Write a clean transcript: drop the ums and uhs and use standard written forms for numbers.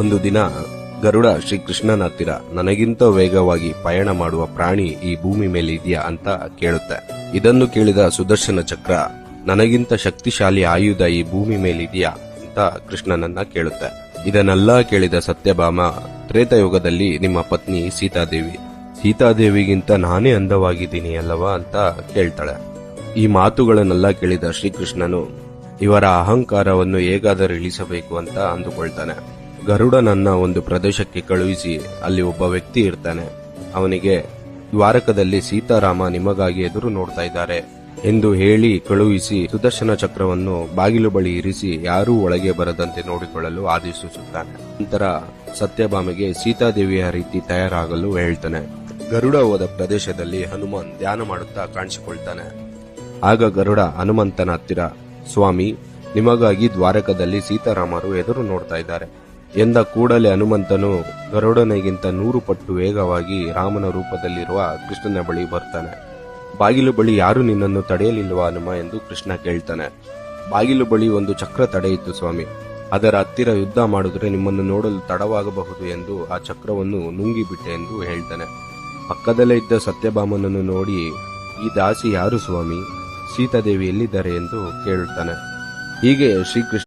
ಒಂದು ದಿನ ಗರುಡ ಶ್ರೀಕೃಷ್ಣನ ಹತ್ತಿರ ನನಗಿಂತ ವೇಗವಾಗಿ ಪಯಣ ಮಾಡುವ ಪ್ರಾಣಿ ಈ ಭೂಮಿ ಮೇಲೆ ಇದೆಯಾ ಅಂತ ಕೇಳುತ್ತೆ. ಇದನ್ನು ಕೇಳಿದ ಸುದರ್ಶನ ಚಕ್ರ ನನಗಿಂತ ಶಕ್ತಿಶಾಲಿ ಆಯುಧ ಈ ಭೂಮಿ ಮೇಲಿದೆಯಾ ಅಂತ ಕೃಷ್ಣನನ್ನ ಕೇಳುತ್ತೆ. ಇದನ್ನೆಲ್ಲ ಕೇಳಿದ ಸತ್ಯಭಾಮ, ತ್ರೇತಾಯುಗದಲ್ಲಿ ನಿಮ್ಮ ಪತ್ನಿ ಸೀತಾದೇವಿಗಿಂತ ನಾನೇ ಅಂದವಾಗಿದ್ದೀನಿ ಅಲ್ಲವಾ ಅಂತ ಕೇಳ್ತಾಳೆ. ಈ ಮಾತುಗಳನ್ನೆಲ್ಲ ಕೇಳಿದ ಶ್ರೀಕೃಷ್ಣನು ಇವರ ಅಹಂಕಾರವನ್ನು ಹೇಗಾದರೂ ಇಳಿಸಬೇಕು ಅಂತ ಅಂದುಕೊಳ್ತಾನೆ. ಗರುಡನನ್ನ ಒಂದು ಪ್ರದೇಶಕ್ಕೆ ಕಳುಹಿಸಿ ಅಲ್ಲಿ ಒಬ್ಬ ವ್ಯಕ್ತಿ ಇರ್ತಾನೆ. ಅವನಿಗೆ ದ್ವಾರಕದಲ್ಲಿ ಸೀತಾರಾಮ ನಿಮಗಾಗಿ ಎದುರು ನೋಡ್ತಾ ಇದ್ದಾರೆ ಎಂದು ಹೇಳಿ ಕಳುಹಿಸಿ ಸುದರ್ಶನ ಚಕ್ರವನ್ನು ಬಾಗಿಲು ಬಳಿ ಇರಿಸಿ ಯಾರೂ ಒಳಗೆ ಬರದಂತೆ ನೋಡಿಕೊಳ್ಳಲು ಆದೇಶಿಸುತ್ತಾನೆ. ನಂತರ ಸತ್ಯಭಾಮೆಗೆ ಸೀತಾದೇವಿಯ ರೀತಿ ತಯಾರಾಗಲು ಹೇಳ್ತಾನೆ. ಗರುಡ ಹೋದ ಪ್ರದೇಶದಲ್ಲಿ ಹನುಮಾನ್ ಧ್ಯಾನ ಮಾಡುತ್ತಾ ಕಾಣಿಸಿಕೊಳ್ತಾನೆ. ಆಗ ಗರುಡ ಹನುಮಂತನ ಹತ್ತಿರ, ಸ್ವಾಮಿ, ನಿಮಗಾಗಿ ದ್ವಾರಕದಲ್ಲಿ ಸೀತಾರಾಮರು ಎದುರು ನೋಡ್ತಾ ಇದ್ದಾರೆ ಎಂದ ಕೂಡಲೇ ಹನುಮಂತನು ಗರುಡನಿಗಿಂತ 100 ಪಟ್ಟು ವೇಗವಾಗಿ ರಾಮನ ರೂಪದಲ್ಲಿರುವ ಕೃಷ್ಣನ ಬಳಿ ಬರ್ತಾನೆ. ಬಾಗಿಲು ಬಳಿ ಯಾರು ನಿನ್ನನ್ನು ತಡೆಯಲಿಲ್ವಾ ಹನುಮ ಎಂದು ಕೃಷ್ಣ ಕೇಳ್ತಾನೆ. ಬಾಗಿಲು ಬಳಿ ಒಂದು ಚಕ್ರ ತಡೆಯಿತು ಸ್ವಾಮಿ, ಅದರ ಹತ್ತಿರ ಯುದ್ಧ ಮಾಡಿದ್ರೆ ನಿಮ್ಮನ್ನು ನೋಡಲು ತಡವಾಗಬಹುದು ಎಂದು ಆ ಚಕ್ರವನ್ನು ನುಂಗಿಬಿಟ್ಟೆ ಎಂದು ಹೇಳ್ತಾನೆ. ಪಕ್ಕದಲ್ಲೇ ಇದ್ದ ಸತ್ಯಭಾಮನನ್ನು ನೋಡಿ, ಈ ದಾಸಿ ಯಾರು ಸ್ವಾಮಿ, ಸೀತಾದೇವಿ ಎಲ್ಲಿದ್ದಾರೆ ಎಂದು ಕೇಳುತ್ತಾನೆ. ಹೀಗೆ ಶ್ರೀಕೃಷ್ಣ